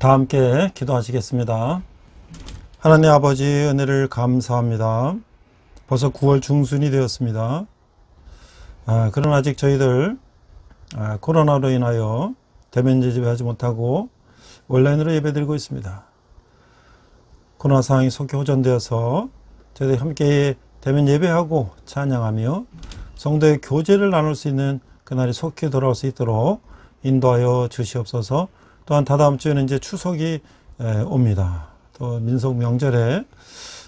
다 함께 기도하시겠습니다. 하나님 아버지 은혜를 감사합니다. 벌써 9월 중순이 되었습니다. 그러나 아직 저희들 코로나로 인하여 대면 예배하지 못하고 온라인으로 예배드리고 있습니다. 코로나 상황이 속히 호전되어서 저희들이 함께 대면 예배하고 찬양하며 성도의 교제를 나눌 수 있는 그날이 속히 돌아올 수 있도록 인도하여 주시옵소서. 또한 다다음 주에는 이제 추석이 옵니다. 또 민속 명절에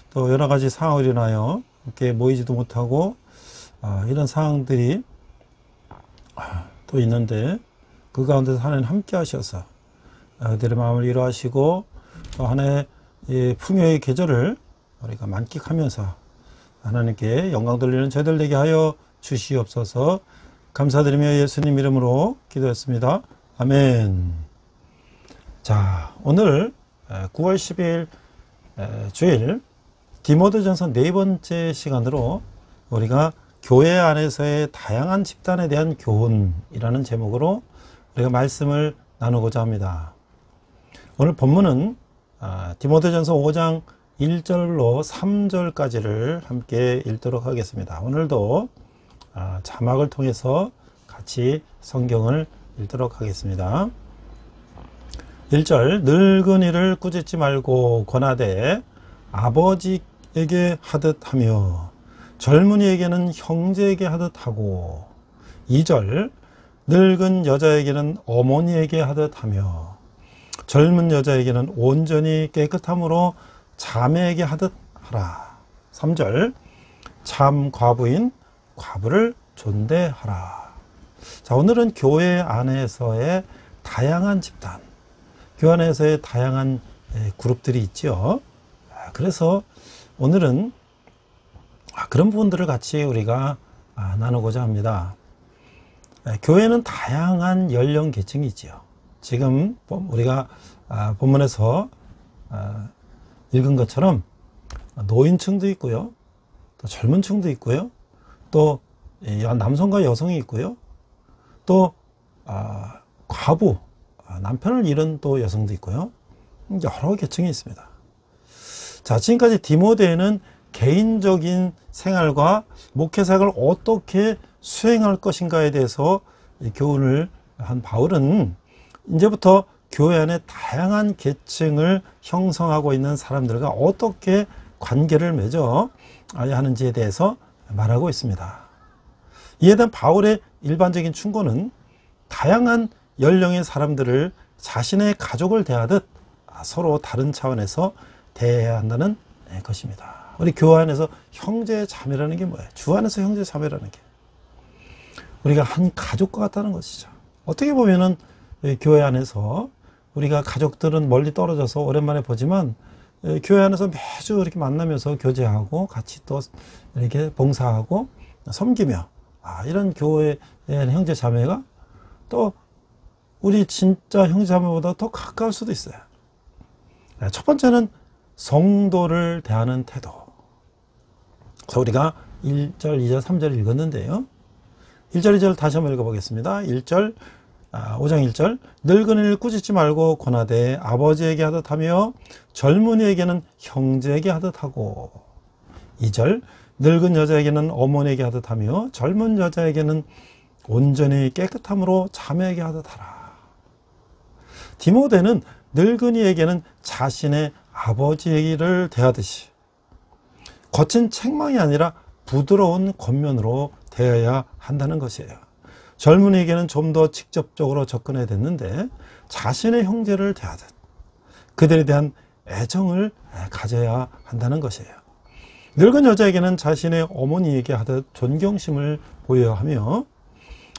또 여러 가지 상황을 인하여 함께 모이지도 못하고 이런 상황들이 또 있는데 그 가운데서 하나님 함께 하셔서 그들의 마음을 위로하시고 또 한 해 풍요의 계절을 우리가 만끽하면서 하나님께 영광 돌리는 저희들 되게 하여 주시옵소서. 감사드리며 예수님 이름으로 기도했습니다. 아멘. 자, 오늘 9월 10일 주일 디모데전서 네 번째 시간으로 우리가 교회 안에서의 다양한 집단에 대한 교훈이라는 제목으로 우리가 말씀을 나누고자 합니다. 오늘 본문은 디모데전서 5장 1절로 3절까지를 함께 읽도록 하겠습니다. 오늘도 자막을 통해서 같이 성경을 읽도록 하겠습니다. 1절 늙은이를 꾸짖지 말고 권하되 아버지에게 하듯 하며 젊은이에게는 형제에게 하듯 하고 2절 늙은 여자에게는 어머니에게 하듯 하며 젊은 여자에게는 온전히 깨끗함으로 자매에게 하듯 하라. 3절 참 과부인 과부를 존대하라. 자, 오늘은 교회 안에서의 다양한 집단, 교회 안에서의 다양한 그룹들이 있죠. 그래서 오늘은 그런 부분들을 같이 우리가 나누고자 합니다. 교회는 다양한 연령 계층이 있죠. 지금 우리가 본문에서 읽은 것처럼 노인층도 있고요, 또 젊은 층도 있고요, 또 남성과 여성이 있고요, 또 과부, 남편을 잃은 또 여성도 있고요. 여러 계층이 있습니다. 자, 지금까지 디모데는 개인적인 생활과 목회사역을 어떻게 수행할 것인가에 대해서 교훈을 한 바울은 이제부터 교회 안에 다양한 계층을 형성하고 있는 사람들과 어떻게 관계를 맺어야 하는지에 대해서 말하고 있습니다. 이에 대한 바울의 일반적인 충고는 다양한 연령의 사람들을 자신의 가족을 대하듯 서로 다른 차원에서 대해야 한다는 것입니다. 우리 교회 안에서 형제 자매라는 게 뭐예요? 주 안에서 형제 자매라는 게 우리가 한 가족과 같다는 것이죠. 어떻게 보면은 교회 안에서 우리가 가족들은 멀리 떨어져서 오랜만에 보지만 교회 안에서 매주 이렇게 만나면서 교제하고 같이 또 이렇게 봉사하고 섬기며 이런 교회의 형제 자매가 또 우리 진짜 형제 자매보다 더 가까울 수도 있어요. 첫 번째는 성도를 대하는 태도. 그래서 우리가 1절, 2절, 3절 읽었는데요. 1절, 2절 다시 한번 읽어보겠습니다. 1절, 5장 1절 늙은이를 꾸짖지 말고 권하되 아버지에게 하듯 하며 젊은이에게는 형제에게 하듯 하고 2절 늙은 여자에게는 어머니에게 하듯 하며 젊은 여자에게는 온전히 깨끗함으로 자매에게 하듯 하라. 디모데는 늙은이에게는 자신의 아버지를 대하듯이 거친 책망이 아니라 부드러운 겉면으로 대해야 한다는 것이에요. 젊은이에게는 좀 더 직접적으로 접근해야 됐는데 자신의 형제를 대하듯 그들에 대한 애정을 가져야 한다는 것이에요. 늙은 여자에게는 자신의 어머니에게 하듯 존경심을 보여야 하며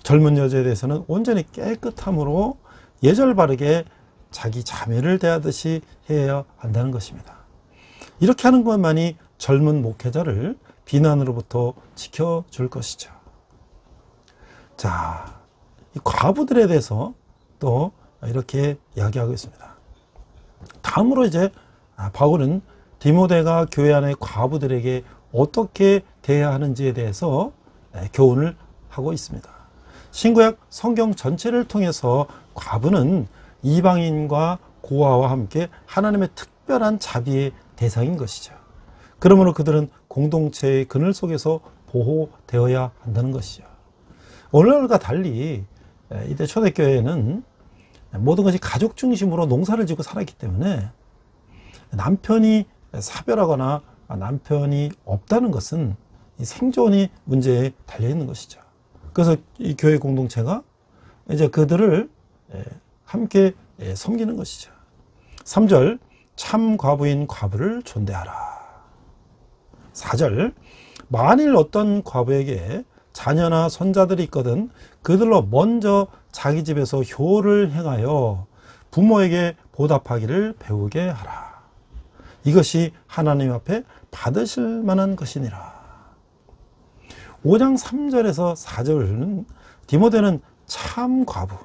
젊은 여자에 대해서는 온전히 깨끗함으로 예절 바르게 자기 자매를 대하듯이 해야 한다는 것입니다. 이렇게 하는 것만이 젊은 목회자를 비난으로부터 지켜줄 것이죠. 자, 이 과부들에 대해서 또 이렇게 이야기하고 있습니다. 다음으로 이제 바울은 디모데가 교회 안의 과부들에게 어떻게 대해야 하는지에 대해서 교훈을 하고 있습니다. 신구약 성경 전체를 통해서 과부는 이방인과 고아와 함께 하나님의 특별한 자비의 대상인 것이죠. 그러므로 그들은 공동체의 그늘 속에서 보호되어야 한다는 것이죠. 오늘날과 달리 이때 초대교회에는 모든 것이 가족 중심으로 농사를 짓고 살았기 때문에 남편이 사별하거나 남편이 없다는 것은 생존이 문제에 달려 있는 것이죠. 그래서 이 교회 공동체가 이제 그들을 함께 섬기는 것이죠. 3절, 참 과부인 과부를 존대하라. 4절, 만일 어떤 과부에게 자녀나 손자들이 있거든 그들로 먼저 자기 집에서 효를 행하여 부모에게 보답하기를 배우게 하라. 이것이 하나님 앞에 받으실 만한 것이니라. 5장 3절에서 4절은 디모데는 참 과부,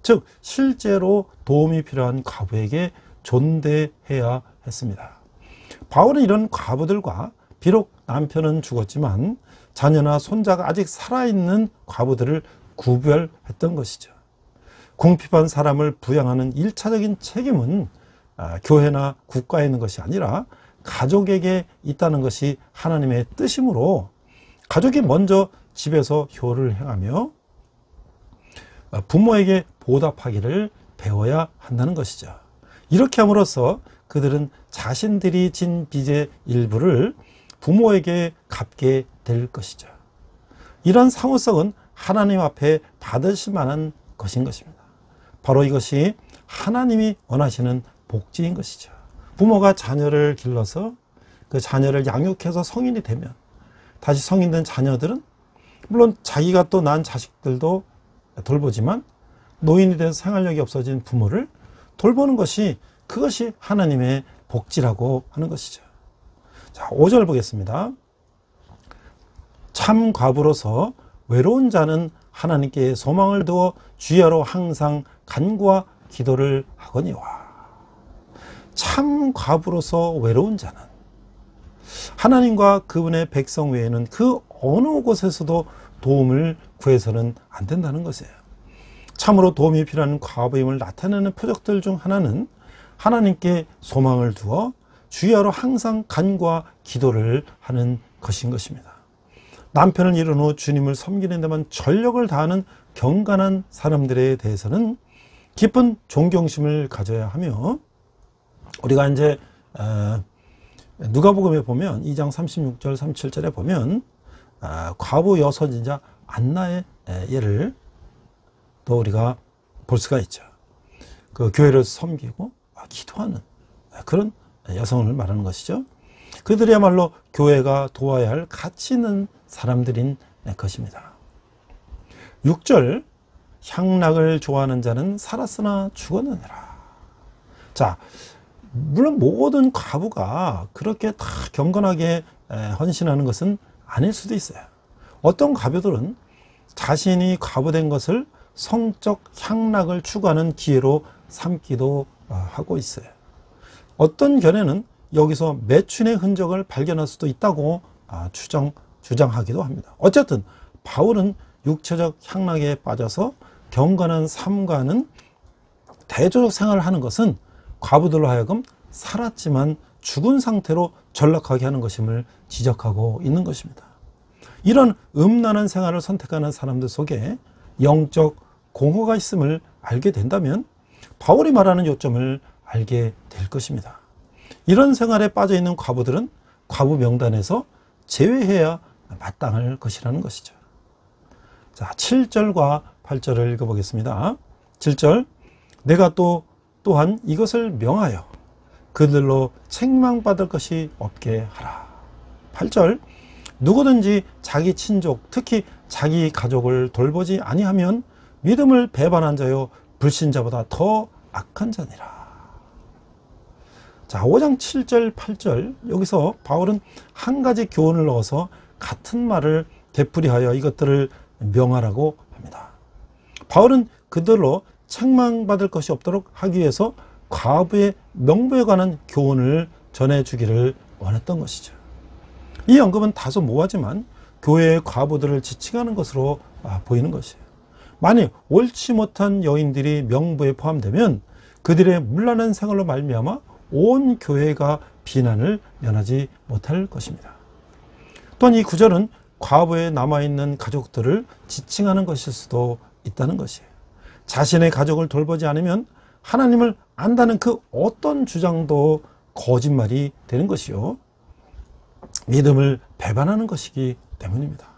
즉 실제로 도움이 필요한 과부에게 존대해야 했습니다. 바울은 이런 과부들과 비록 남편은 죽었지만 자녀나 손자가 아직 살아있는 과부들을 구별했던 것이죠. 궁핍한 사람을 부양하는 1차적인 책임은 교회나 국가에 있는 것이 아니라 가족에게 있다는 것이 하나님의 뜻이므로 가족이 먼저 집에서 효를 행하며 부모에게 보답하기를 배워야 한다는 것이죠. 이렇게 함으로써 그들은 자신들이 진 빚의 일부를 부모에게 갚게 될 것이죠. 이런 사무성은 하나님 앞에 받으실 만한 것인 것입니다. 바로 이것이 하나님이 원하시는 복지인 것이죠. 부모가 자녀를 길러서 그 자녀를 양육해서 성인이 되면 다시 성인된 자녀들은 물론 자기가 또 낳은 자식들도 돌보지만 노인이 돼서 생활력이 없어진 부모를 돌보는 것이 그것이 하나님의 복지라고 하는 것이죠. 자, 5절 보겠습니다. 참 과부로서 외로운 자는 하나님께 소망을 두어 주야로 항상 간구와 기도를 하거니와. 참 과부로서 외로운 자는 하나님과 그분의 백성 외에는 그 어느 곳에서도 도움을 구해서는 안 된다는 것이에요. 참으로 도움이 필요한 과부임을 나타내는 표적들 중 하나는 하나님께 소망을 두어 주야로 항상 간구와 기도를 하는 것인 것입니다. 남편을 잃은 후 주님을 섬기는 데만 전력을 다하는 경건한 사람들에 대해서는 깊은 존경심을 가져야 하며, 우리가 이제 누가복음에 보면 2장 36절 37절에 보면 과부 여선지자 안나의 예를 또 우리가 볼 수가 있죠. 그 교회를 섬기고 기도하는 그런 여성을 말하는 것이죠. 그들이야말로 교회가 도와야 할 가치 있는 사람들인 것입니다. 6절, 향락을 좋아하는 자는 살았으나 죽었느니라. 자, 물론 모든 과부가 그렇게 다 경건하게 헌신하는 것은 아닐 수도 있어요. 어떤 과부들은 자신이 과부된 것을 성적 향락을 추구하는 기회로 삼기도 하고 있어요. 어떤 견해는 여기서 매춘의 흔적을 발견할 수도 있다고 주장하기도 합니다. 어쨌든 바울은 육체적 향락에 빠져서 경건한 삶과는 대조적 생활을 하는 것은 과부들로 하여금 살았지만 죽은 상태로 전락하게 하는 것임을 지적하고 있는 것입니다. 이런 음란한 생활을 선택하는 사람들 속에 영적 공허가 있음을 알게 된다면 바울이 말하는 요점을 알게 될 것입니다. 이런 생활에 빠져있는 과부들은 과부 명단에서 제외해야 마땅할 것이라는 것이죠. 자, 7절과 8절을 읽어보겠습니다. 7절, 내가 또한 이것을 명하여 그들로 책망받을 것이 없게 하라. 8절, 누구든지 자기 친족, 특히 자기 가족을 돌보지 아니하면 믿음을 배반한 자요 불신자보다 더 악한 자니라. 자, 5장 7절 8절, 여기서 바울은 한 가지 교훈을 넣어서 같은 말을 되풀이하여 이것들을 명하라고 합니다. 바울은 그들로 책망받을 것이 없도록 하기 위해서 과부의 명부에 관한 교훈을 전해주기를 원했던 것이죠. 이 언급은 다소 모호하지만 교회의 과부들을 지칭하는 것으로 보이는 것이에요. 만일 옳지 못한 여인들이 명부에 포함되면 그들의 문란한 생활로 말미암아 온 교회가 비난을 면하지 못할 것입니다. 또한 이 구절은 과부에 남아있는 가족들을 지칭하는 것일 수도 있다는 것이에요. 자신의 가족을 돌보지 않으면 하나님을 안다는 그 어떤 주장도 거짓말이 되는 것이요, 믿음을 배반하는 것이기 때문입니다.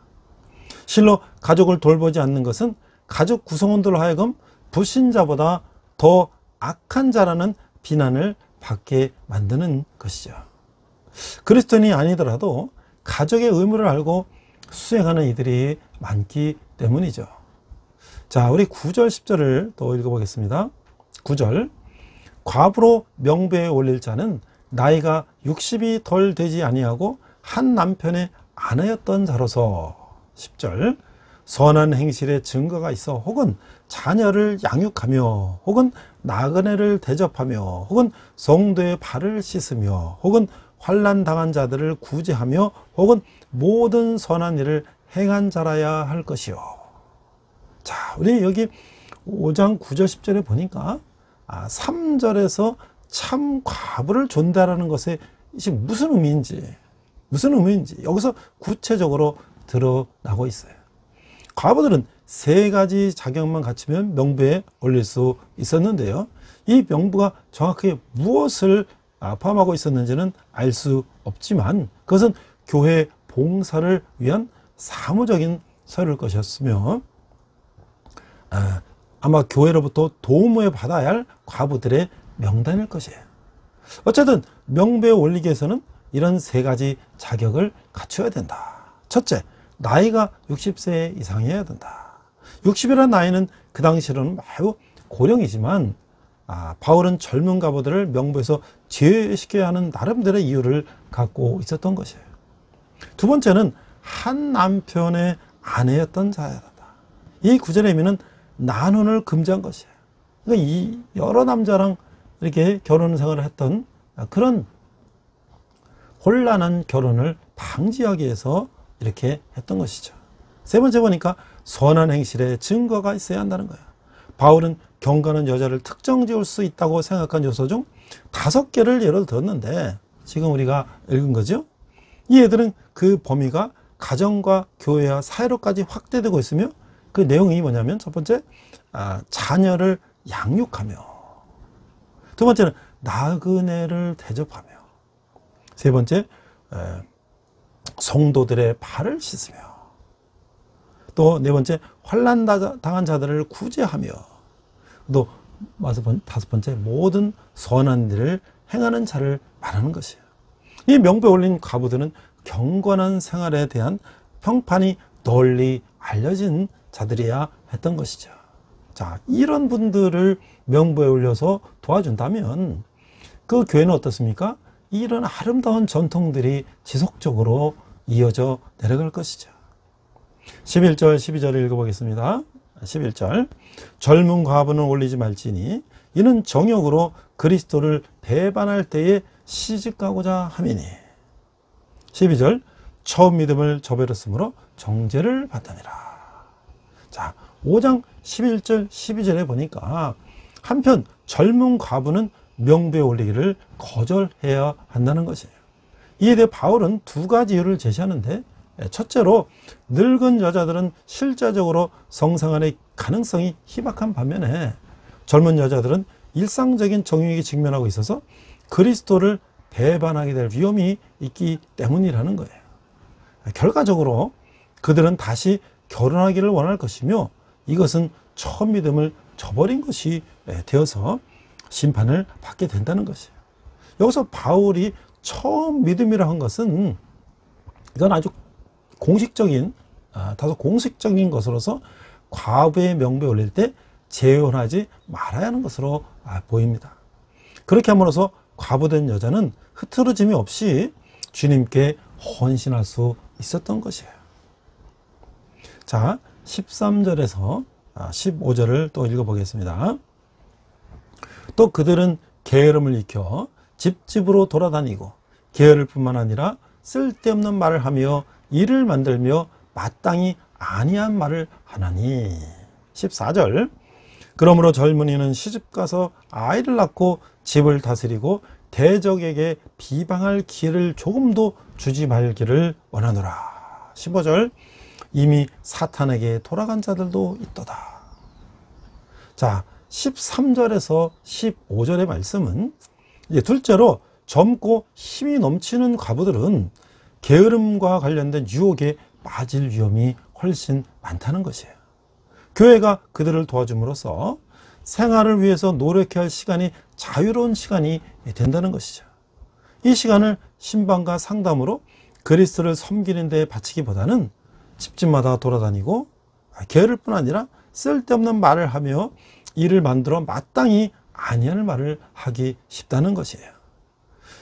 실로 가족을 돌보지 않는 것은 가족 구성원들로 하여금 불신자보다 더 악한 자라는 비난을 받게 만드는 것이죠. 그리스도인이 아니더라도 가족의 의무를 알고 수행하는 이들이 많기 때문이죠. 자, 우리 9절 10절을 또 읽어보겠습니다. 9절, 과부로 명배에 올릴 자는 나이가 60이 덜 되지 아니하고 한 남편의 아내였던 자로서. 10절, 선한 행실에 증거가 있어 혹은 자녀를 양육하며 혹은 나그네를 대접하며 혹은 성도의 발을 씻으며 혹은 환난 당한 자들을 구제하며 혹은 모든 선한 일을 행한 자라야 할 것이요. 자, 우리 여기 5장 9절 10절에 보니까 3절에서 참 과부를 존대하라는 것에 이게 무슨 의미인지 여기서 구체적으로 드러나고 있어요. 과부들은 세 가지 자격만 갖추면 명부에 올릴 수 있었는데요, 이 명부가 정확하게 무엇을 포함하고 있었는지는 알 수 없지만 그것은 교회 봉사를 위한 사무적인 서류일 것이었으며 아마 교회로부터 도움을 받아야 할 과부들의 명단일 것이에요. 어쨌든 명부에 올리기 위해서는 이런 세 가지 자격을 갖춰야 된다. 첫째, 나이가 60세 이상이어야 된다. 60이라는 나이는 그 당시로는 매우 고령이지만 바울은 젊은 과부들을 명부에서 제외시켜야 하는 나름대로의 이유를 갖고 있었던 것이에요. 두 번째는 한 남편의 아내였던 자여야 된다. 이 구절의 의미는 난혼을 금지한 것이에요. 그러니까 이 여러 남자랑 이렇게 결혼 생활을 했던 그런 혼란한 결혼을 방지하기 위해서 이렇게 했던 것이죠. 세 번째 보니까 선한 행실에 증거가 있어야 한다는 거예요. 바울은 경건한 여자를 특정 지을 수 있다고 생각한 요소 중 5개를 예를 들었는데 지금 우리가 읽은 거죠. 이 애들은 그 범위가 가정과 교회와 사회로까지 확대되고 있으며 그 내용이 뭐냐면 첫 번째, 자녀를 양육하며, 두 번째는 나그네를 대접하며, 세 번째, 성도들의 발을 씻으며, 또 네 번째, 환난 당한 자들을 구제하며, 또 다섯 번째, 모든 선한 일을 행하는 자를 말하는 것이에요. 이 명부에 올린 과부들은 경건한 생활에 대한 평판이 널리 알려진 자들이야 했던 것이죠. 자, 이런 분들을 명부에 올려서 도와준다면 그 교회는 어떻습니까? 이런 아름다운 전통들이 지속적으로 이어져 내려갈 것이죠. 11절 12절을 읽어보겠습니다. 11절, 젊은 과부는 올리지 말지니 이는 정욕으로 그리스도를 배반할 때에 시집가고자 함이니. 12절, 처음 믿음을 저버렸으므로 정죄를 받다니라. 자, 5장 11절 12절에 보니까 한편 젊은 과부는 명부에 올리기를 거절해야 한다는 것이에요. 이에 대해 바울은 두 가지 이유를 제시하는데, 첫째로 늙은 여자들은 실제적으로 성생활의 가능성이 희박한 반면에 젊은 여자들은 일상적인 정욕에 직면하고 있어서 그리스도를 배반하게 될 위험이 있기 때문이라는 거예요. 결과적으로 그들은 다시 결혼하기를 원할 것이며 이것은 처음 믿음을 저버린 것이 되어서 심판을 받게 된다는 것이에요. 여기서 바울이 처음 믿음이라 한 것은 이건 아주 공식적인, 다소 공식적인 것으로서 과부의 명부에 올릴 때 재혼하지 말아야 하는 것으로 보입니다. 그렇게 함으로써 과부된 여자는 흐트러짐이 없이 주님께 헌신할 수 있었던 것이에요. 자, 13절에서 15절을 또 읽어보겠습니다. 또 그들은 게으름을 익혀 집집으로 돌아다니고 게으를 뿐만 아니라 쓸데없는 말을 하며 일을 만들며 마땅히 아니한 말을 하나니. 14절, 그러므로 젊은이는 시집가서 아이를 낳고 집을 다스리고 대적에게 비방할 기회를 조금도 주지 말기를 원하노라. 15절 이미 사탄에게 돌아간 자들도 있도다. 자, 13절에서 15절의 말씀은 이제 둘째로 젊고 힘이 넘치는 과부들은 게으름과 관련된 유혹에 빠질 위험이 훨씬 많다는 것이에요. 교회가 그들을 도와줌으로써 생활을 위해서 노력해야 할 시간이 자유로운 시간이 된다는 것이죠. 이 시간을 신방과 상담으로 그리스도를 섬기는 데 바치기보다는 집집마다 돌아다니고 게으를 뿐 아니라 쓸데없는 말을 하며 일을 만들어 마땅히 아니할 말을 하기 쉽다는 것이에요.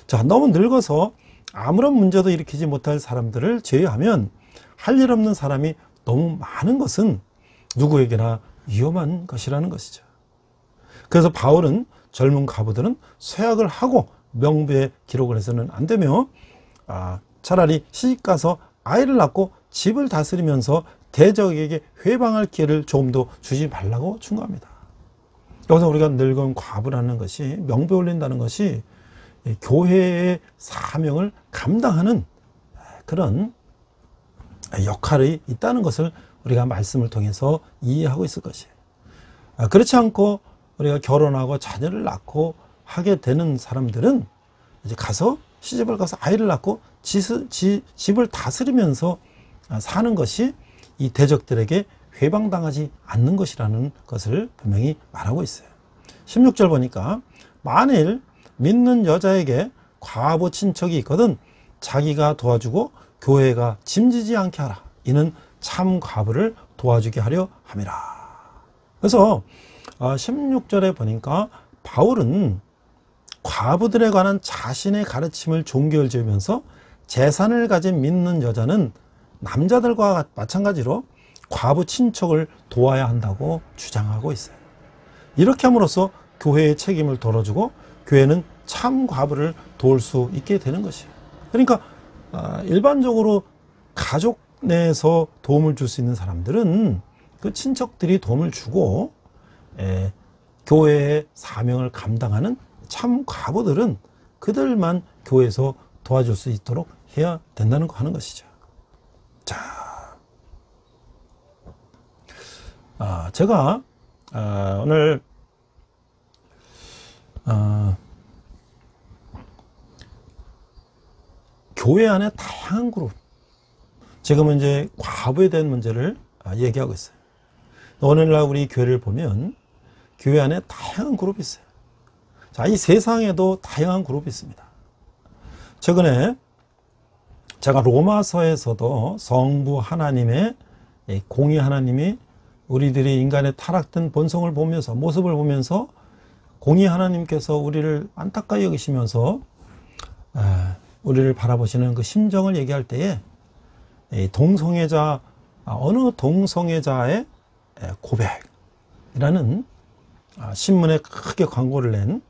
자, 너무 늙어서 아무런 문제도 일으키지 못할 사람들을 제외하면 할 일 없는 사람이 너무 많은 것은 누구에게나 위험한 것이라는 것이죠. 그래서 바울은 젊은 과부들은 쇠약을 하고 명부에 기록을 해서는 안 되며 차라리 시집가서 아이를 낳고 집을 다스리면서 대적에게 회방할 기회를 조금 더 주지 말라고 충고합니다. 여기서 우리가 늙은 과부라는 것이 명부에 올린다는 것이 교회의 사명을 감당하는 그런 역할이 있다는 것을 우리가 말씀을 통해서 이해하고 있을 것이에요. 그렇지 않고 우리가 결혼하고 자녀를 낳고 하게 되는 사람들은 이제 가서 시집을 가서 아이를 낳고 집을 다스리면서 사는 것이 이 대적들에게 회방당하지 않는 것이라는 것을 분명히 말하고 있어요. 16절 보니까 만일 믿는 여자에게 과부 친척이 있거든 자기가 도와주고 교회가 짐지지 않게 하라. 이는 참 과부를 도와주게 하려 함이라. 그래서 16절에 보니까 바울은 과부들에 관한 자신의 가르침을 종교를 지으면서 재산을 가진 믿는 여자는 남자들과 마찬가지로 과부 친척을 도와야 한다고 주장하고 있어요. 이렇게 함으로써 교회의 책임을 덜어주고 교회는 참 과부를 도울 수 있게 되는 것이에요. 그러니까 일반적으로 가족 내에서 도움을 줄 수 있는 사람들은 그 친척들이 도움을 주고 교회의 사명을 감당하는 참 과부들은 그들만 교회에서 도와줄 수 있도록 해야 된다는 거 하는 것이죠. 자, 제가 오늘 교회 안에 다양한 그룹, 지금은 이제 과부에 대한 문제를 얘기하고 있어요. 오늘날 우리 교회를 보면 교회 안에 다양한 그룹이 있어요. 자, 이 세상에도 다양한 그룹이 있습니다. 최근에 제가 로마서에서도 성부 하나님의 공의 하나님이 우리들이 인간의 타락된 본성을 보면서 모습을 보면서 공의 하나님께서 우리를 안타까이 여기시면서 우리를 바라보시는 그 심정을 얘기할 때에 동성애자 어느 동성애자의 고백이라는 신문에 크게 광고를 낸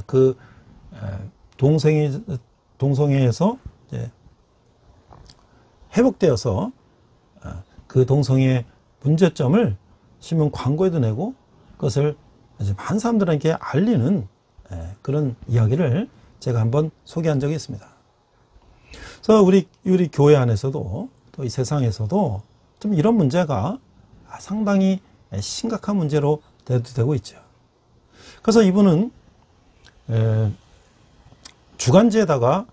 그 동성애에서 이제 회복되어서 그 동성애 문제점을 신문 광고에도 내고 그것을 많은 사람들에게 알리는 그런 이야기를 제가 한번 소개한 적이 있습니다. 그래서 우리 교회 안에서도 또 이 세상에서도 좀 이런 문제가 상당히 심각한 문제로 되고 있죠. 그래서 이분은 주간지에다가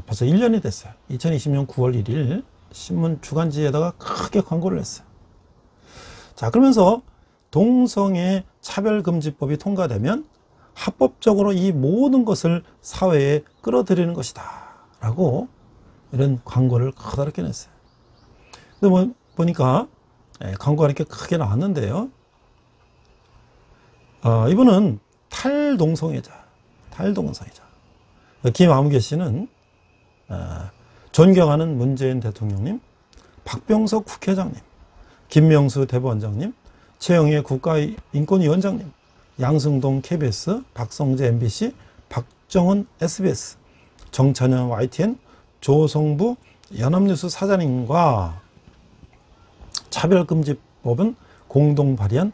벌써 1년이 됐어요. 2020년 9월 1일 신문 주간지에다가 크게 광고를 했어요. 자, 그러면서 동성애 차별금지법이 통과되면 합법적으로 이 모든 것을 사회에 끌어들이는 것이다 라고 이런 광고를 커다랗게 냈어요. 그래서 보니까 광고가 이렇게 크게 나왔는데요. 이분은 탈동성애자. 김아무개 씨는 존경하는 문재인 대통령님, 박병석 국회의장님, 김명수 대법원장님, 최영애 국가인권위원장님, 양승동 KBS, 박성재 MBC, 박정은 SBS, 정찬현 YTN, 조성부 연합뉴스 사장님과 차별금지법은 공동 발의한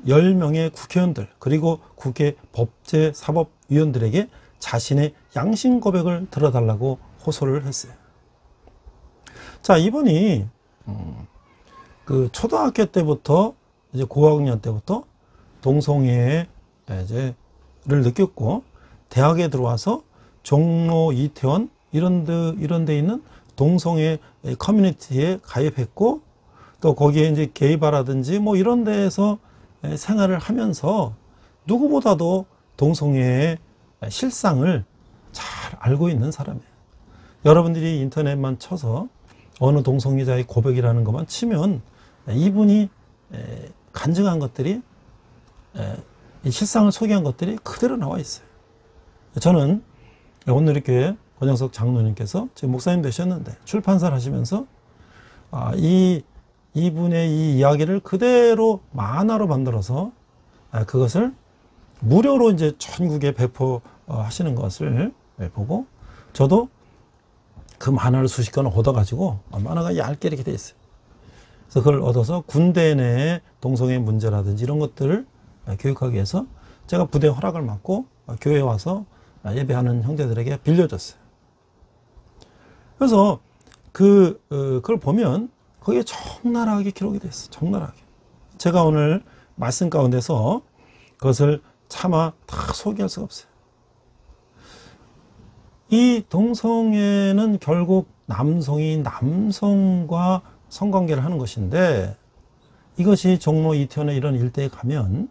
10명의 국회의원들 그리고 국회 법제사법위원들에게 자신의 양심 고백을 들어달라고 호소를 했어요. 자, 이분이 그 초등학교 때부터 이제 고학년 때부터 동성애를 느꼈고 대학에 들어와서 종로, 이태원 이런 데 있는 동성애 커뮤니티에 가입했고 또 거기에 이제 게이바라든지 뭐 이런 데에서 생활을 하면서 누구보다도 동성애의 실상을 잘 알고 있는 사람이에요. 여러분들이 인터넷만 쳐서 어느 동성애자의 고백이라는 것만 치면 이분이 간증한 것들이 이 실상을 소개한 것들이 그대로 나와 있어요. 저는 오늘 이렇게 권영석 장로님께서 지금 목사님 되셨는데 출판사를 하시면서 이분의 이 이야기를 그대로 만화로 만들어서 그것을 무료로 이제 전국에 배포하시는 것을 보고 저도 그 만화를 수십 권을 얻어가지고 만화가 얇게 이렇게 돼 있어요. 그래서 그걸 얻어서 군대 내 동성애 문제라든지 이런 것들을 교육하기 위해서 제가 부대 허락을 받고 교회에 와서 예배하는 형제들에게 빌려줬어요. 그래서 그걸 보면 거기에 적나라하게 기록이 돼 있어요. 적나라하게. 제가 오늘 말씀 가운데서 그것을 차마 다 소개할 수가 없어요. 이 동성애는 결국 남성이 남성과 성관계를 하는 것인데 이것이 종로 이태원의 이런 일대에 가면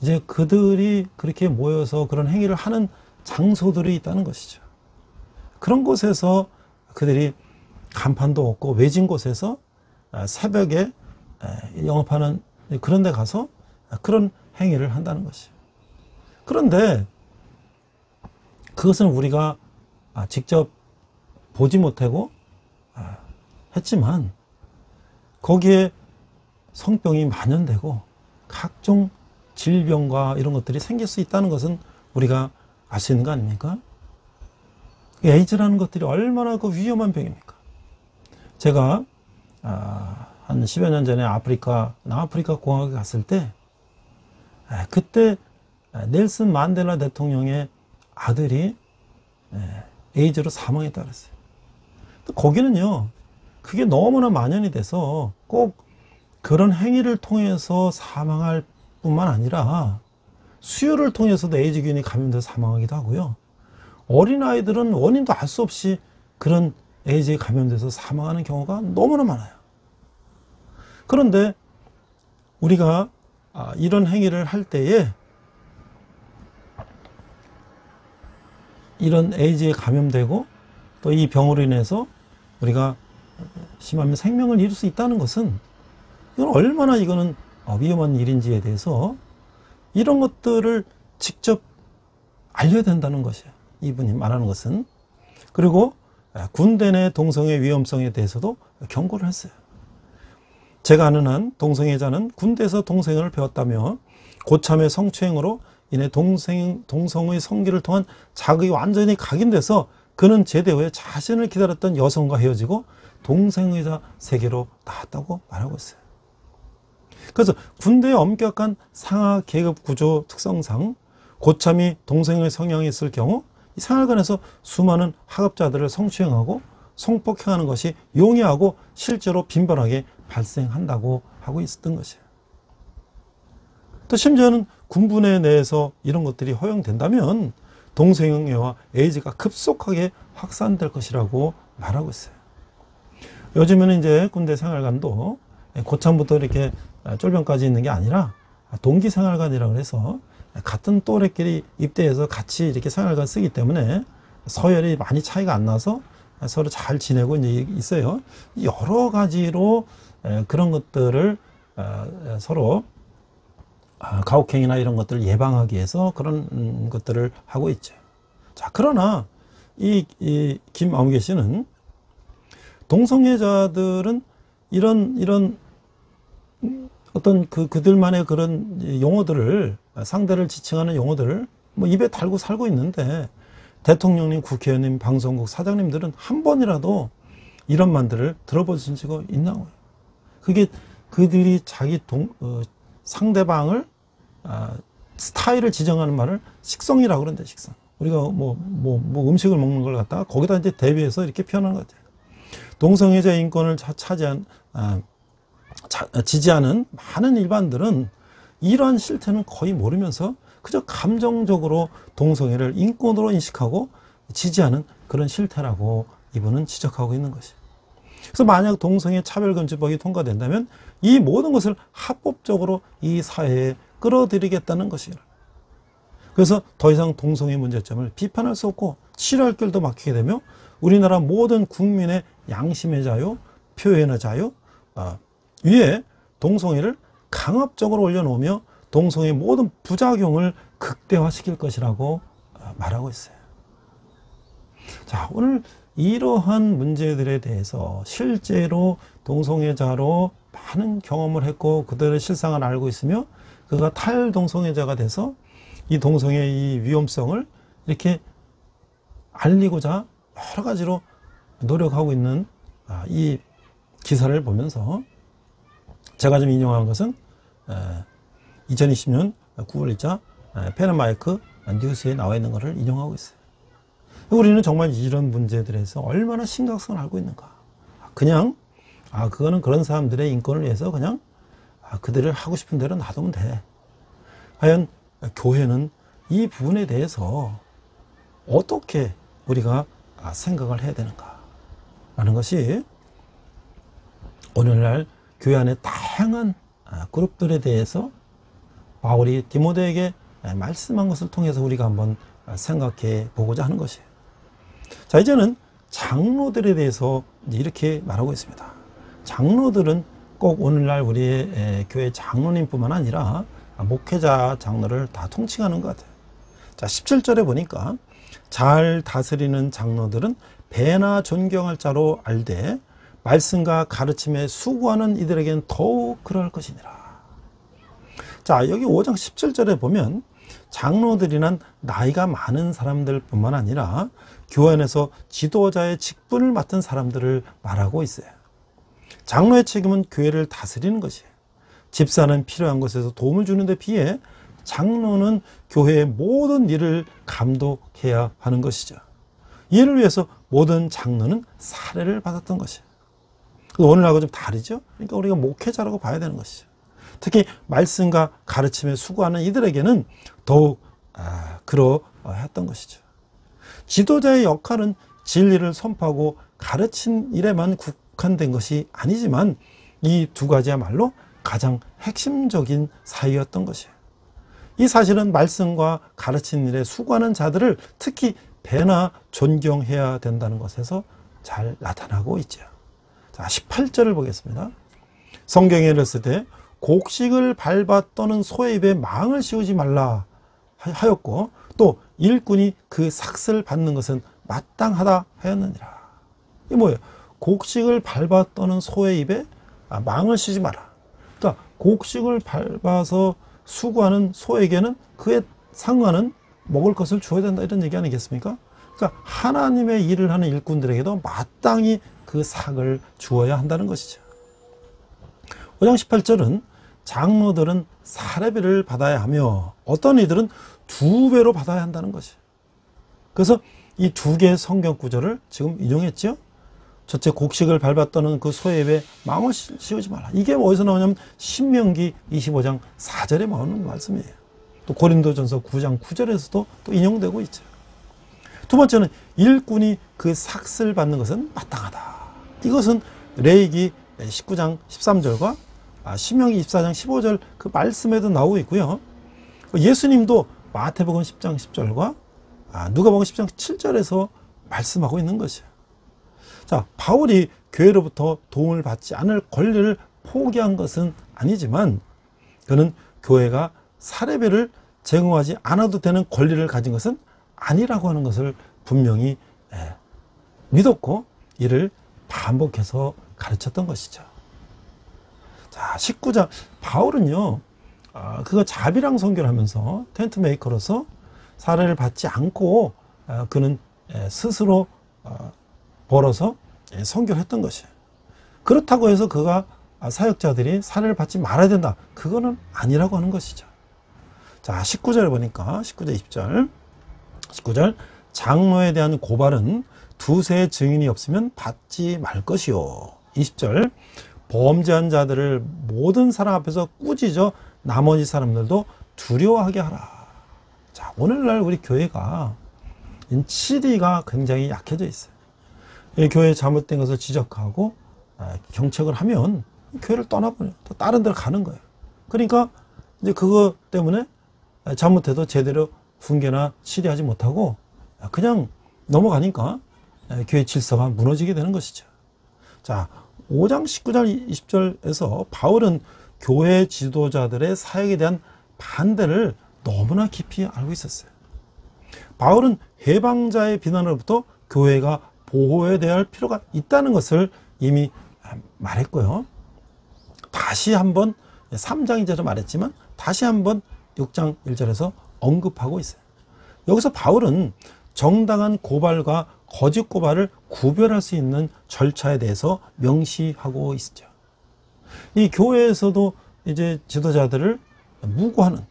이제 그들이 그렇게 모여서 그런 행위를 하는 장소들이 있다는 것이죠. 그런 곳에서 그들이 간판도 없고 외진 곳에서 새벽에 영업하는 그런 데 가서 그런 행위를 한다는 것이에요. 그런데 그것은 우리가 직접 보지 못하고 했지만 거기에 성병이 만연되고 각종 질병과 이런 것들이 생길 수 있다는 것은 우리가 알 수 있는 거 아닙니까? 에이즈라는 것들이 얼마나 그 위험한 병입니까? 제가 한 10여 년 전에 남아프리카 공화국에 갔을 때 그때 넬슨 만델라 대통령의 아들이 에이즈로 사망했다 그랬어요. 거기는요, 그게 너무나 만연이 돼서 꼭 그런 행위를 통해서 사망할 뿐만 아니라 수유를 통해서도 에이즈균이 감염돼서 사망하기도 하고요. 어린아이들은 원인도 알 수 없이 그런 에이즈에 감염돼서 사망하는 경우가 너무나 많아요. 그런데 우리가 이런 행위를 할 때에 이런 에이즈에 감염되고 또 이 병으로 인해서 우리가 심하면 생명을 잃을 수 있다는 것은 이건 얼마나 이거는 위험한 일인지에 대해서 이런 것들을 직접 알려야 된다는 것이에요. 이분이 말하는 것은. 그리고 군대 내 동성애 위험성에 대해서도 경고를 했어요. 제가 아는 한 동성애자는 군대에서 동성애를 배웠다며 고참의 성추행으로 인해 동성의 성기를 통한 자극이 완전히 각인돼서 그는 제대 후에 자신을 기다렸던 여성과 헤어지고 동성애자 세계로 나왔다고 말하고 있어요. 그래서 군대의 엄격한 상하 계급 구조 특성상 고참이 동성애 성향이 있을 경우 이 생활관에서 수많은 학업자들을 성추행하고 성폭행하는 것이 용이하고 실제로 빈번하게 발생한다고 하고 있었던 것이에요. 또 심지어는 군부대 내에서 이런 것들이 허용된다면 동성애와 에이즈가 급속하게 확산될 것이라고 말하고 있어요. 요즘에는 이제 군대 생활관도 고참부터 이렇게 쫄병까지 있는 게 아니라 동기 생활관이라고 해서 같은 또래끼리 입대해서 같이 이렇게 생활관 쓰기 때문에 서열이 많이 차이가 안 나서 서로 잘 지내고 이제 있어요. 여러 가지로 그런 것들을 서로 가혹행위나 이런 것들을 예방하기 위해서 그런 것들을 하고 있죠. 자, 그러나 이 김아무개 씨는 동성애자들은 이런 어떤 그들만의 그런 용어들을 상대를 지칭하는 용어들을 뭐 입에 달고 살고 있는데 대통령님, 국회의원님, 방송국 사장님들은 한 번이라도 이런 말들을 들어보신 적이 있나요? 그게 그들이 자기 상대방을 스타일을 지정하는 말을 식성이라고 그러는데, 식성. 우리가 뭐 음식을 먹는 걸 갖다가 거기다 이제 대비해서 이렇게 표현하는 것 같아요. 동성애자 인권을 지지하는 많은 일반들은 이러한 실태는 거의 모르면서 그저 감정적으로 동성애를 인권으로 인식하고 지지하는 그런 실태라고 이분은 지적하고 있는 것이에요. 그래서 만약 동성애 차별금지법이 통과된다면 이 모든 것을 합법적으로 이 사회에 끌어들이겠다는 것이에요. 그래서 더 이상 동성애 문제점을 비판할 수 없고 치료할 길도 막히게 되며 우리나라 모든 국민의 양심의 자유, 표현의 자유 위에 동성애를 강압적으로 올려놓으며 동성애의 모든 부작용을 극대화시킬 것이라고 말하고 있어요. 자, 오늘 이러한 문제들에 대해서 실제로 동성애자로 많은 경험을 했고 그들의 실상을 알고 있으며 그가 탈동성애자가 돼서 이 동성애의 이 위험성을 이렇게 알리고자 여러 가지로 노력하고 있는 이 기사를 보면서 제가 좀 인용한 것은 2020년 9월 1자 페르마이크 뉴스에 나와 있는 것을 인용하고 있어요. 우리는 정말 이런 문제들에서 얼마나 심각성을 알고 있는가. 그냥 그거는 그런 사람들의 인권을 위해서 그냥 그들을 하고 싶은 대로 놔두면 돼. 과연 교회는 이 부분에 대해서 어떻게 우리가 생각을 해야 되는가 라는 것이 오늘날 교회 안에 다양한 그룹들에 대해서 바울이 디모데에게 말씀한 것을 통해서 우리가 한번 생각해 보고자 하는 것이에요. 자, 이제는 장로들에 대해서 이렇게 말하고 있습니다. 장로들은 꼭 오늘날 우리의 교회 장로님뿐만 아니라 목회자 장로를 다 통칭하는 것 같아요. 자, 17절에 보니까 잘 다스리는 장로들은 배나 존경할 자로 알되 말씀과 가르침에 수고하는 이들에게는 더욱 그럴 것이니라. 자, 여기 5장 17절에 보면 장로들이란 나이가 많은 사람들 뿐만 아니라 교회 안에서 지도자의 직분을 맡은 사람들을 말하고 있어요. 장로의 책임은 교회를 다스리는 것이에요. 집사는 필요한 것에서 도움을 주는 데 비해 장로는 교회의 모든 일을 감독해야 하는 것이죠. 이를 위해서 모든 장로는 사례를 받았던 것이에요. 오늘하고 좀 다르죠? 그러니까 우리가 목회자라고 봐야 되는 것이죠. 특히 말씀과 가르침에 수고하는 이들에게는 더욱 그러했던 것이죠. 지도자의 역할은 진리를 선포하고 가르친 일에만 국한된 것이 아니지만 이 두 가지야말로 가장 핵심적인 사유였던 것이에요. 이 사실은 말씀과 가르친 일에 수고하는 자들을 특히 배나 존경해야 된다는 것에서 잘 나타나고 있죠. 자, 18절을 보겠습니다. 성경에 이르시되 곡식을 밟아 떠는 소의 입에 망을 씌우지 말라 하였고 또 일꾼이 그 삭슬 받는 것은 마땅하다 하였느니라. 이게 뭐예요? 곡식을 밟아 떠는 소의 입에 망을 씌우지 마라. 그러니까 곡식을 밟아서 수고하는 소에게는 그에 상관은 먹을 것을 주어야 된다, 이런 얘기 아니겠습니까? 그러니까 하나님의 일을 하는 일꾼들에게도 마땅히 그 삭을 주어야 한다는 것이죠. 5장 18절은 장로들은 사례비를 받아야 하며 어떤 이들은 2배로 받아야 한다는 것이에요. 그래서 이 두 개의 성경 구절을 지금 인용했죠. 첫째, 곡식을 밟았다는 그 소의 입에 망을 씌우지 말라. 이게 어디서 나오냐면 신명기 25장 4절에 나오는 말씀이에요. 또 고린도전서 9장 9절에서도 또 인용되고 있죠. 두 번째는 일꾼이 그 삭슬 받는 것은 마땅하다. 이것은 레위기 19장 13절과 신명기 24장 15절 그 말씀에도 나오고 있고요. 예수님도 마태복음 10장 10절과 누가복음 10장 7절에서 말씀하고 있는 것이에요. 자, 바울이 교회로부터 도움을 받지 않을 권리를 포기한 것은 아니지만 그는 교회가 사례비를 제공하지 않아도 되는 권리를 가진 것은 아니라고 하는 것을 분명히 믿었고 이를 반복해서 가르쳤던 것이죠. 자, 19장 바울은요, 그가 자비랑 선교를 하면서 텐트 메이커로서 사례를 받지 않고 그는 스스로 벌어서 선교를 했던 것이에요. 그렇다고 해서 그가 사역자들이 살해를 받지 말아야 된다. 그거는 아니라고 하는 것이죠. 자, 19절 보니까 19절 20절 19절 장로에 대한 고발은 두세 증인이 없으면 받지 말 것이요. 20절 범죄한 자들을 모든 사람 앞에서 꾸짖어 나머지 사람들도 두려워하게 하라. 자, 오늘날 우리 교회가 치리가 굉장히 약해져 있어요. 이 교회 잘못된 것을 지적하고 경책을 하면 교회를 떠나버려요. 또 다른 데로 가는 거예요. 그러니까 이제 그거 때문에 잘못해도 제대로 훈계나 치리하지 못하고 그냥 넘어가니까 교회 질서가 무너지게 되는 것이죠. 자, 5장 19절 20절에서 바울은 교회 지도자들의 사역에 대한 반대를 너무나 깊이 알고 있었어요. 바울은 해방자의 비난으로부터 교회가 보호해야 할 필요가 있다는 것을 이미 말했고요. 다시 한번 3장 2절에 말했지만 다시 한번 6장 1절에서 언급하고 있어요. 여기서 바울은 정당한 고발과 거짓 고발을 구별할 수 있는 절차에 대해서 명시하고 있죠. 이 교회에서도 이제 지도자들을 무고하는,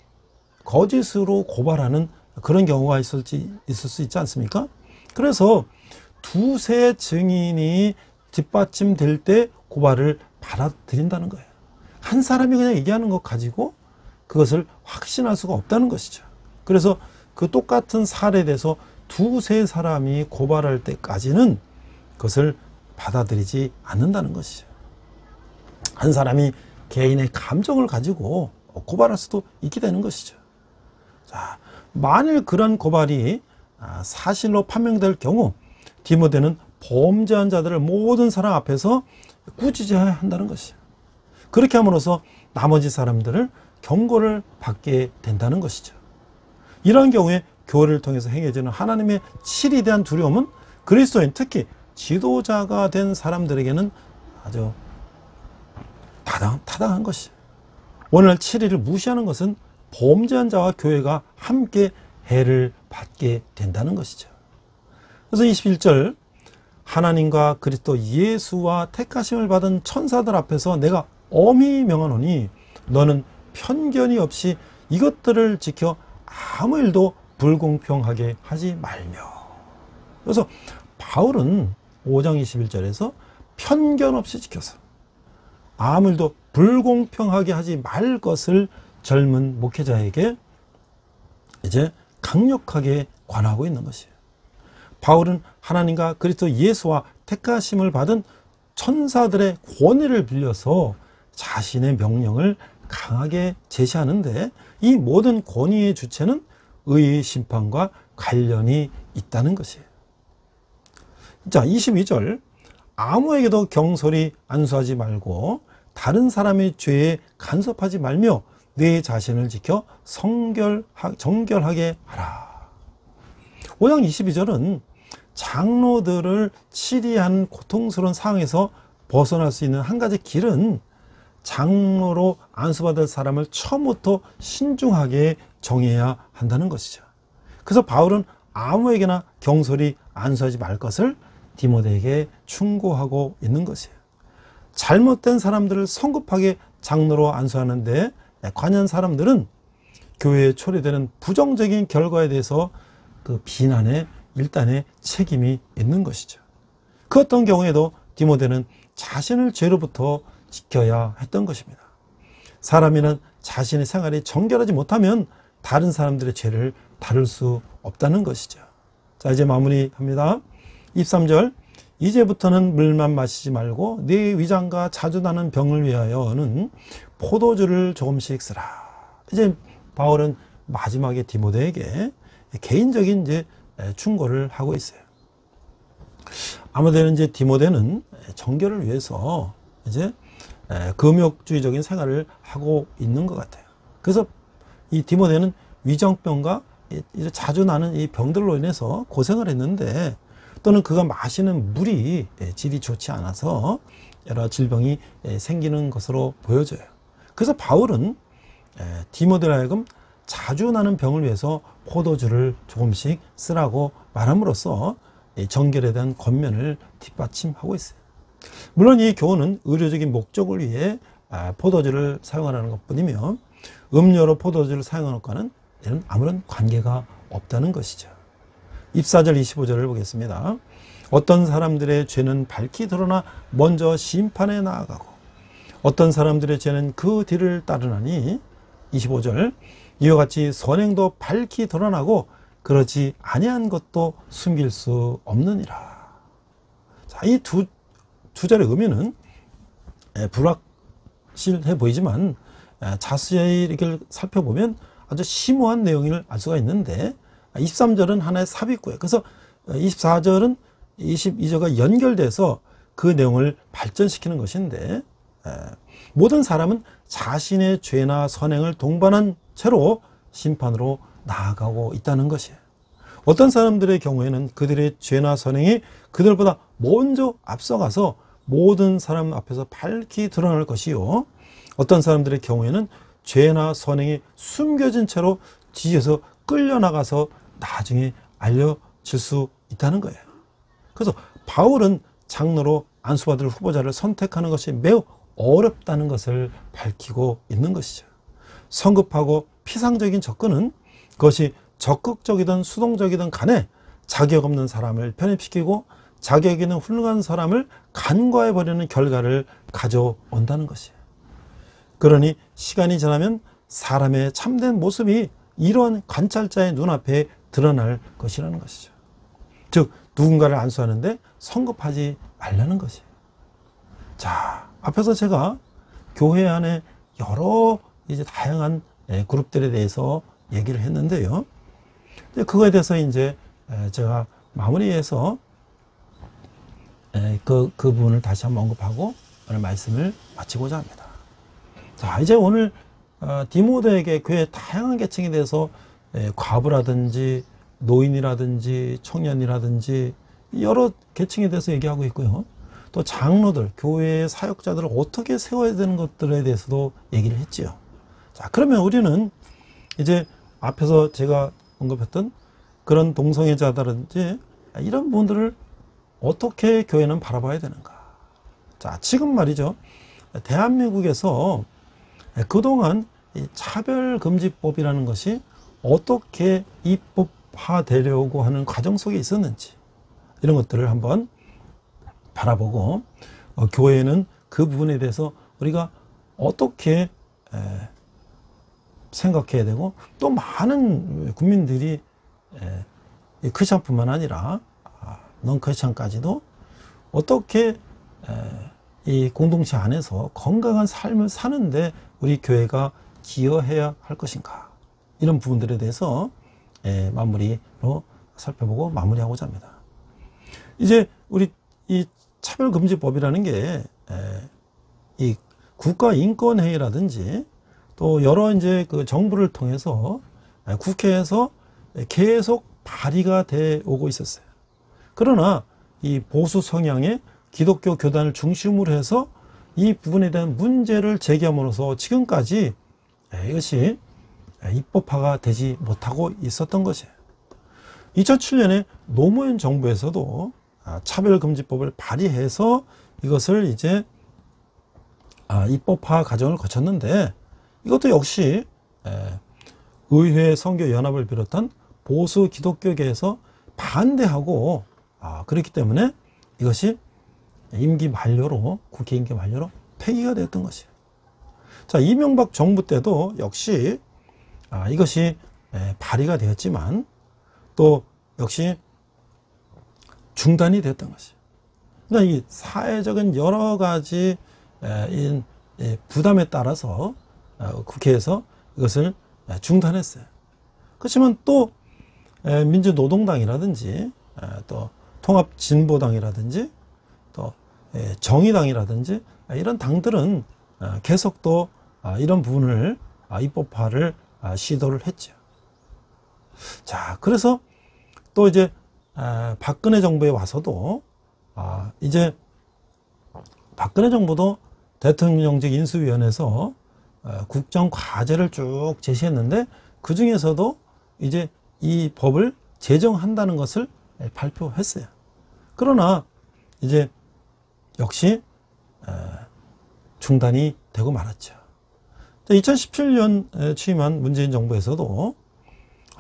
거짓으로 고발하는 그런 경우가 있을 수 있지 않습니까? 그래서 두세 증인이 뒷받침될 때 고발을 받아들인다는 거예요. 한 사람이 그냥 얘기하는 것 가지고 그것을 확신할 수가 없다는 것이죠. 그래서 그 똑같은 사례에 대해서 두세 사람이 고발할 때까지는 그것을 받아들이지 않는다는 것이죠. 한 사람이 개인의 감정을 가지고 고발할 수도 있게 되는 것이죠. 자, 만일 그런 고발이 사실로 판명될 경우 디모데는 범죄한 자들을 모든 사람 앞에서 꾸짖어야 한다는 것이죠. 그렇게 함으로써 나머지 사람들을 경고를 받게 된다는 것이죠. 이런 경우에 교회를 통해서 행해지는 하나님의 칠에 대한 두려움은 그리스도인, 특히 지도자가 된 사람들에게는 아주 타당한 것이죠. 오늘날 칠의를 무시하는 것은 범죄한 자와 교회가 함께 해를 받게 된다는 것이죠. 그래서 21절 하나님과 그리스도 예수와 택하심을 받은 천사들 앞에서 내가 엄히 명하노니 너는 편견이 없이 이것들을 지켜 아무 일도 불공평하게 하지 말며. 그래서 바울은 5장 21절에서 편견 없이 지켜서 아무 일도 불공평하게 하지 말 것을 젊은 목회자에게 이제 강력하게 권하고 있는 것이에요. 바울은 하나님과 그리스도 예수와 택하심을 받은 천사들의 권위를 빌려서 자신의 명령을 강하게 제시하는데 이 모든 권위의 주체는 의의 심판과 관련이 있다는 것이에요. 자, 22절 아무에게도 경솔히 안수하지 말고 다른 사람의 죄에 간섭하지 말며 내 자신을 지켜 정결하게 하라. 5장 22절은 장로들을 치리한 고통스러운 상황에서 벗어날 수 있는 한 가지 길은 장로로 안수받을 사람을 처음부터 신중하게 정해야 한다는 것이죠. 그래서 바울은 아무에게나 경솔히 안수하지 말 것을 디모데에게 충고하고 있는 것이에요. 잘못된 사람들을 성급하게 장로로 안수하는데 관여한 사람들은 교회에 초래되는 부정적인 결과에 대해서 그 비난에 일단의 책임이 있는 것이죠. 그 어떤 경우에도 디모데는 자신을 죄로부터 지켜야 했던 것입니다. 사람이는 자신의 생활이 정결하지 못하면 다른 사람들의 죄를 다룰 수 없다는 것이죠. 자, 이제 마무리합니다. 23절 이제부터는 물만 마시지 말고 네 위장과 자주 나는 병을 위하여는 포도주를 조금씩 쓰라. 이제 바울은 마지막에 디모데에게 개인적인 이제 충고를 하고 있어요. 아무래도 이제 디모데는 정결을 위해서 이제 금욕주의적인 생활을 하고 있는 것 같아요. 그래서 이 디모데는 위장병과 자주 나는 이 병들로 인해서 고생을 했는데 또는 그가 마시는 물이 질이 좋지 않아서 여러 질병이 생기는 것으로 보여져요. 그래서 바울은 디모데로 하여금 자주 나는 병을 위해서 포도주를 조금씩 쓰라고 말함으로써 정결에 대한 권면을 뒷받침하고 있어요. 물론 이 교훈은 의료적인 목적을 위해 포도주를 사용하는 것뿐이며 음료로 포도주를 사용하는 것과는 이런 아무런 관계가 없다는 것이죠. 24절 25절을 보겠습니다. 어떤 사람들의 죄는 밝히 드러나 먼저 심판에 나아가고 어떤 사람들의 죄는 그 뒤를 따르나니 25절 이와 같이 선행도 밝히 드러나고 그러지 아니한 것도 숨길 수 없느니라. 자, 이 두 절의 의미는 불확실해 보이지만 자세히 이렇게 살펴보면 아주 심오한 내용을 알 수가 있는데 23절은 하나의 삽입구예요. 그래서 24절은 22절과 연결돼서 그 내용을 발전시키는 것인데 모든 사람은 자신의 죄나 선행을 동반한 채로 심판으로 나아가고 있다는 것이에요. 어떤 사람들의 경우에는 그들의 죄나 선행이 그들보다 먼저 앞서가서 모든 사람 앞에서 밝히 드러날 것이요, 어떤 사람들의 경우에는 죄나 선행이 숨겨진 채로 뒤에서 끌려나가서 나중에 알려질 수 있다는 거예요. 그래서 바울은 장로로 안수받을 후보자를 선택하는 것이 매우 어렵다는 것을 밝히고 있는 것이죠. 성급하고 피상적인 접근은 그것이 적극적이든 수동적이든 간에 자격 없는 사람을 편입시키고 자격 있는 훌륭한 사람을 간과해버리는 결과를 가져온다는 것이에요. 그러니 시간이 지나면 사람의 참된 모습이 이러한 관찰자의 눈앞에 드러날 것이라는 것이죠. 즉 누군가를 안수하는데 성급하지 말라는 것이에요. 자, 앞에서 제가 교회 안에 여러 이제 다양한 그룹들에 대해서 얘기를 했는데요. 그거에 대해서 이제 제가 마무리해서 그 부분을 다시 한번 언급하고 오늘 말씀을 마치고자 합니다. 자, 이제 오늘 디모데에게 교회 다양한 계층에 대해서 과부라든지 노인이라든지 청년이라든지 여러 계층에 대해서 얘기하고 있고요. 또 장로들, 교회의 사역자들을 어떻게 세워야 되는 것들에 대해서도 얘기를 했지요. 자, 그러면 우리는 이제 앞에서 제가 언급했던 그런 동성애자들인지 이런 분들을 어떻게 교회는 바라봐야 되는가. 자, 지금 말이죠. 대한민국에서 그동안 차별금지법이라는 것이 어떻게 입법화되려고 하는 과정 속에 있었는지 이런 것들을 한번 바라보고 교회는 그 부분에 대해서 우리가 어떻게 생각해야 되고 또 많은 국민들이 크리스찬뿐만 아니라 넌 크리스찬까지도 어떻게 이 공동체 안에서 건강한 삶을 사는데 우리 교회가 기여해야 할 것인가, 이런 부분들에 대해서 마무리로 살펴보고 마무리하고자 합니다. 이제 우리 이 차별금지법이라는 게 이 국가인권회의라든지 또 여러 이제 그 정부를 통해서 국회에서 계속 발의가 돼 오고 있었어요. 그러나 이 보수 성향의 기독교 교단을 중심으로 해서 이 부분에 대한 문제를 제기함으로써 지금까지 이것이 입법화가 되지 못하고 있었던 것이에요. 2007년에 노무현 정부에서도 차별금지법을 발의해서 이것을 이제 입법화 과정을 거쳤는데 이것도 역시 의회 선교연합을 비롯한 보수 기독교계에서 반대하고 그렇기 때문에 이것이 임기 만료로, 국회 임기 만료로 폐기가 되었던 것이에요. 자, 이명박 정부 때도 역시 이것이 발의가 되었지만 또 역시 중단이 됐던 것이에요. 그러니까 이 사회적인 여러 가지 부담에 따라서 국회에서 이것을 중단했어요. 그렇지만 또 민주노동당이라든지 또 통합진보당이라든지 또 정의당이라든지 이런 당들은 계속 또 이런 부분을 입법화를 시도를 했죠. 자, 그래서 또 이제 박근혜 정부에 와서도 이제 박근혜 정부도 대통령직 인수위원회에서 국정 과제를 쭉 제시했는데 그 중에서도 이제 이 법을 제정한다는 것을 발표했어요. 그러나 이제 역시 중단이 되고 말았죠. 2017년 취임한 문재인 정부에서도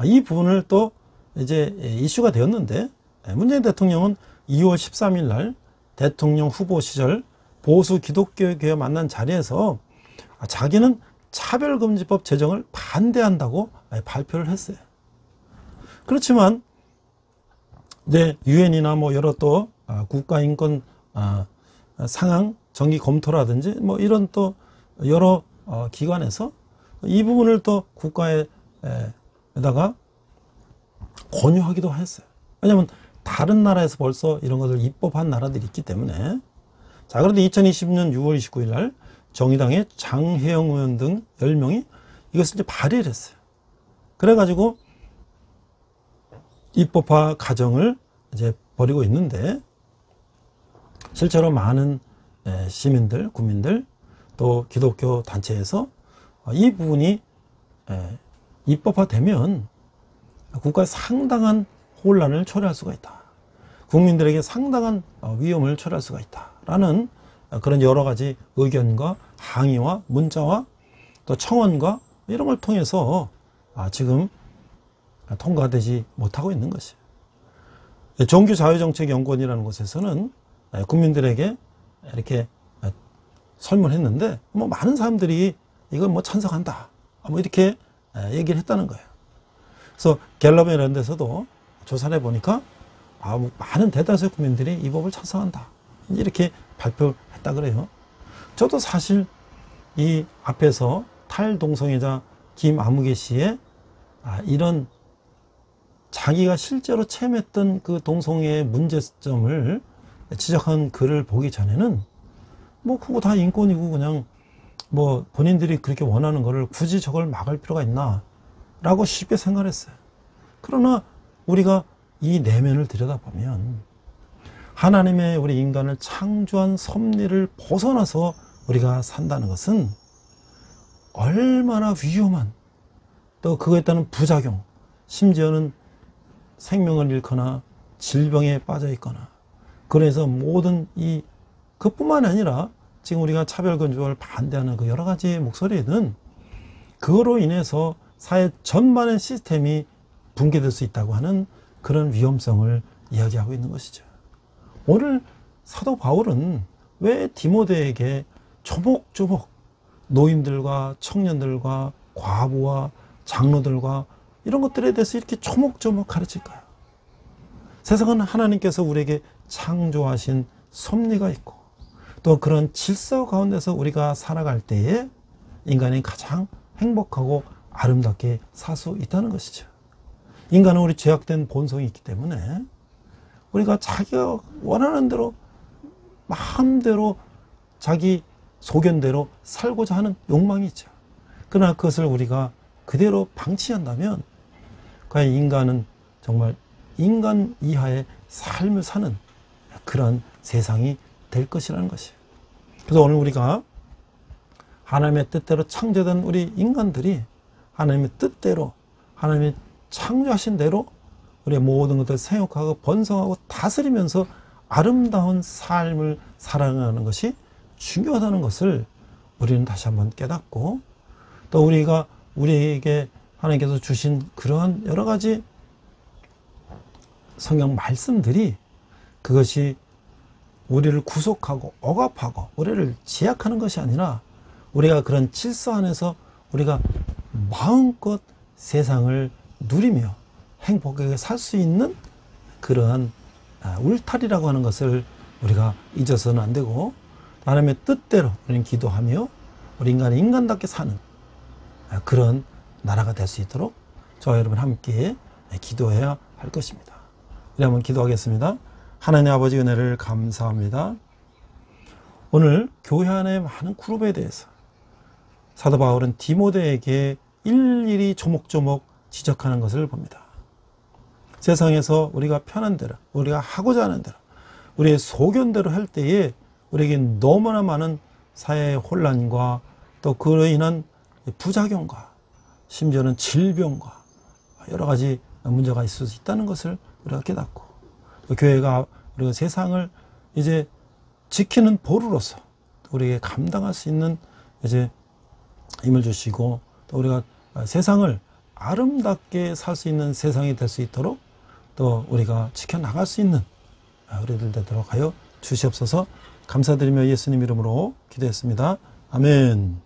이 부분을 또 이제 이슈가 되었는데, 문재인 대통령은 2월 13일 날 대통령 후보 시절 보수 기독교회 만난 자리에서 자기는 차별금지법 제정을 반대한다고 발표를 했어요. 그렇지만 유엔이나 뭐 여러 또 국가인권 상황 정기 검토라든지 뭐 이런 또 여러 기관에서 이 부분을 또 국가에다가 권유하기도 했어요. 왜냐하면 다른 나라에서 벌써 이런 것을 입법한 나라들이 있기 때문에. 자, 그런데 2020년 6월 29일 날 정의당의 장혜영 의원 등 10명이 이것을 이제 발의를 했어요. 그래가지고 입법화 과정을 이제 벌이고 있는데, 실제로 많은 시민들, 국민들, 또 기독교 단체에서 이 부분이 입법화되면 국가에 상당한 혼란을 초래할 수가 있다. 국민들에게 상당한 위험을 초래할 수가 있다라는 그런 여러 가지 의견과 항의와 문자와 또 청원과 이런 걸 통해서 지금 통과되지 못하고 있는 것이에요. 종교자유정책연구원이라는 곳에서는 국민들에게 이렇게 설문했는데 뭐 많은 사람들이 이걸 뭐 찬성한다 뭐 이렇게 얘기를 했다는 거예요. 그래서 갤럽 이런 데서도 조사를 해보니까 많은 대다수의 국민들이 이 법을 찬성한다 이렇게 발표했다 그래요. 저도 사실 이 앞에서 탈동성애자 김아무개 씨의 이런 자기가 실제로 체험했던 그 동성애의 문제점을 지적한 글을 보기 전에는 뭐 그거 다 인권이고 그냥 뭐 본인들이 그렇게 원하는 거를 굳이 저걸 막을 필요가 있나 라고 쉽게 생각했어요. 그러나 우리가 이 내면을 들여다보면 하나님의 우리 인간을 창조한 섭리를 벗어나서 우리가 산다는 것은 얼마나 위험한, 또 그거에 따른 부작용, 심지어는 생명을 잃거나 질병에 빠져 있거나, 그래서 모든 그뿐만 아니라 지금 우리가 차별금지법을 반대하는 그 여러 가지 목소리는 그거로 인해서 사회 전반의 시스템이 붕괴될 수 있다고 하는 그런 위험성을 이야기하고 있는 것이죠. 오늘 사도 바울은 왜 디모데에게 조목조목 노인들과 청년들과 과부와 장로들과 이런 것들에 대해서 이렇게 조목조목 가르칠까요? 세상은 하나님께서 우리에게 창조하신 섭리가 있고 또 그런 질서 가운데서 우리가 살아갈 때에 인간이 가장 행복하고 아름답게 살 수 있다는 것이죠. 인간은 우리 죄악된 본성이 있기 때문에 우리가 자기가 원하는 대로 마음대로 자기 소견대로 살고자 하는 욕망이 있죠. 그러나 그것을 우리가 그대로 방치한다면 과연 인간은 정말 인간 이하의 삶을 사는 그런 세상이 될 것이라는 것이에요. 그래서 오늘 우리가 하나님의 뜻대로 창조된 우리 인간들이 하나님의 뜻대로 하나님의 창조하신 대로 우리의 모든 것들을 생육하고 번성하고 다스리면서 아름다운 삶을 살아가는 것이 중요하다는 것을 우리는 다시 한번 깨닫고, 또 우리가 우리에게 하나님께서 주신 그러한 여러 가지 성경 말씀들이 그것이 우리를 구속하고 억압하고 우리를 제약하는 것이 아니라 우리가 그런 질서 안에서 우리가 마음껏 세상을 누리며 행복하게 살 수 있는 그러한 울타리라고 하는 것을 우리가 잊어서는 안 되고, 하나님의 뜻대로 우리는 기도하며 우리 인간이 인간답게 사는 그런 나라가 될 수 있도록 저와 여러분 함께 기도해야 할 것입니다. 우리 한번 기도하겠습니다. 하나님 아버지 은혜를 감사합니다. 오늘 교회 안의 많은 그룹에 대해서 사도 바울은 디모데에게 일일이 조목조목 지적하는 것을 봅니다. 세상에서 우리가 편한 대로, 우리가 하고자 하는 대로, 우리의 소견대로 할 때에 우리에게 너무나 많은 사회의 혼란과 또 그로 인한 부작용과 심지어는 질병과 여러 가지 문제가 있을 수 있다는 것을 우리가 깨닫고, 교회가 우리가 세상을 이제 지키는 보루로서 우리에게 감당할 수 있는 이제 힘을 주시고, 또 우리가 세상을 아름답게 살 수 있는 세상이 될 수 있도록 또 우리가 지켜나갈 수 있는 우리들 되도록 하여 주시옵소서. 감사드리며 예수님 이름으로 기도했습니다. 아멘.